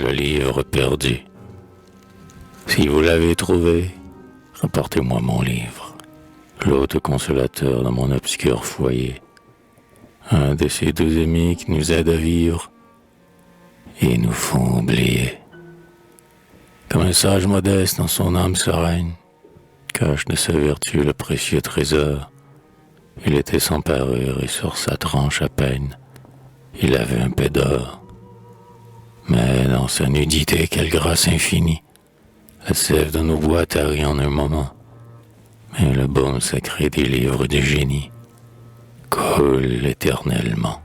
le livre perdu. Si vous l'avez trouvé, rapportez-moi mon livre, l'hôte consolateur dans mon obscur foyer, un de ces doux amis qui nous aident à vivre et nous font oublier. Comme un sage modeste dans son âme sereine, cache de sa vertu le précieux trésor. Il était sans parure et sur sa tranche à peine, il avait un peu d'or. Mais dans sa nudité, quelle grâce infinie! La sève de nos bois tarit en un moment, mais le baume sacré des livres de génie coule éternellement.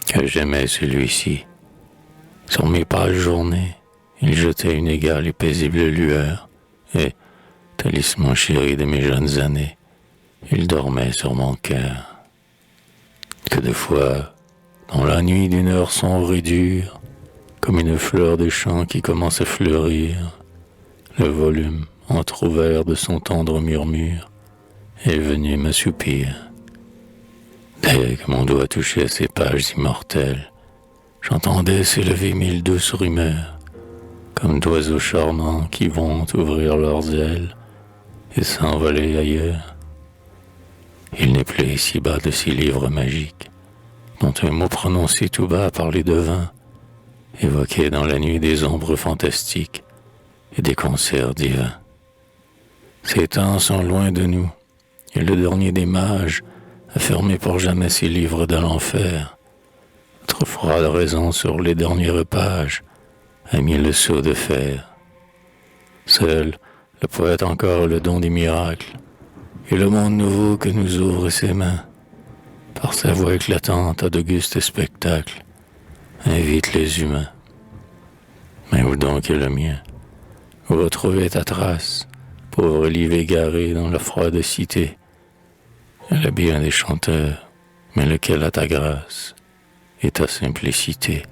Que j'aimais celui-ci. Sur mes pâles journées, il jetait une égale et paisible lueur, et, talisman chéri de mes jeunes années, il dormait sur mon cœur. Que de fois, dans la nuit d'une heure sombre et dure, comme une fleur des champs qui commence à fleurir, le volume, entr'ouvert de son tendre murmure, est venu m'assoupir. Dès que mon doigt touchait à ces pages immortelles, j'entendais s'élever mille douces rumeurs, comme d'oiseaux charmants qui vont ouvrir leurs ailes et s'envoler ailleurs. Il n'est plus ici-bas de ces livres magiques, dont un mot prononcé tout bas par les devins, évoquait dans la nuit des ombres fantastiques et des concerts divins. Ces temps sont loin de nous, et le dernier des mages a fermé pour jamais ces livres de l'enfer. Notre froide raison sur les dernières pages a mis le sceau de fer. Seul, le poète encore a le don des miracles, et le monde nouveau que nous ouvre ses mains, par sa voix éclatante à d'augustes spectacles, invite les humains. Mais où donc est le mien? Où retrouver ta trace, pauvre livre égaré dans la froide cité? Elle a bien des chanteurs, mais lequel a ta grâce et ta simplicité?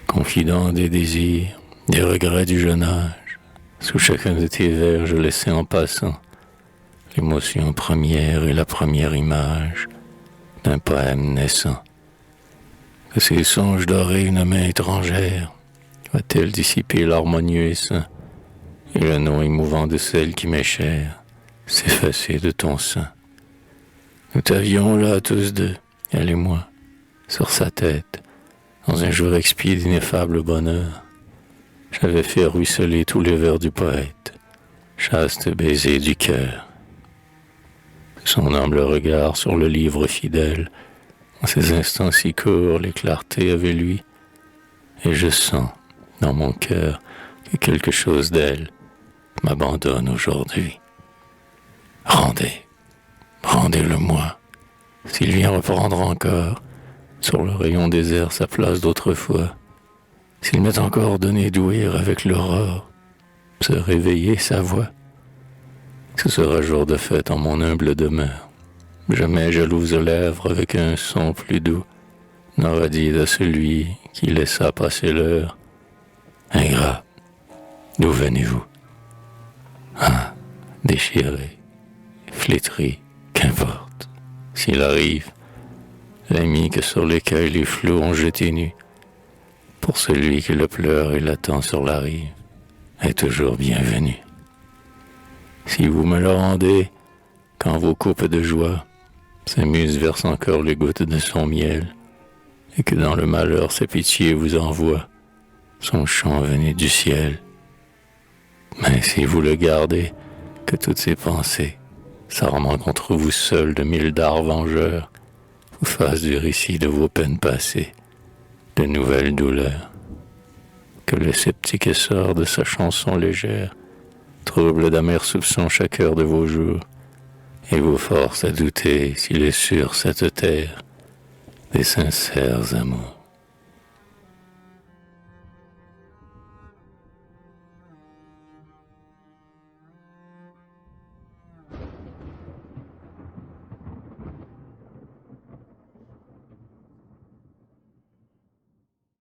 Confident des désirs, des regrets du jeune âge, sous chacun de tes vers je laissais en passant l'émotion première et la première image d'un poème naissant. Que ces songes dorés une main étrangère va-t-elle dissiper l'harmonieux essaim, et le nom émouvant de celle qui m'est chère s'effacer de ton sein? Nous t'avions là tous deux, elle et moi, sur sa tête, dans un jour expié d'ineffable bonheur. J'avais fait ruisseler tous les vers du poète, chaste baiser du cœur. Son humble regard sur le livre fidèle, en ces instants si courts, les clartés avait lui, et je sens, dans mon cœur, que quelque chose d'elle m'abandonne aujourd'hui. Rendez-le-moi, s'il vient reprendre encore, sur le rayon désert sa place d'autrefois, s'il m'est encore donné d'ouïr avec l'aurore, se réveiller sa voix. Ce sera jour de fête en mon humble demeure. Jamais jalouse lèvre avec un son plus doux n'aura dit à celui qui laissa passer l'heure: ingrat, d'où venez-vous? Ah, déchiré, flétri, qu'importe. S'il arrive, l'ami que sur l'écueil les flots ont jeté nu, pour celui qui le pleure et l'attend sur la rive, est toujours bienvenu. Si vous me le rendez, quand vos coupes de joie s'amusent versent encore les gouttes de son miel, et que dans le malheur sa pitié vous envoie son chant venu du ciel. Mais si vous le gardez, que toutes ces pensées, s'armant contre vous seul de mille dards vengeurs, vous fassent du récit de vos peines passées de nouvelles douleurs. Que le sceptique essor de sa chanson légère trouble d'amers soupçons chaque heure de vos jours, et vous force à douter s'il est sur cette terre des sincères amours.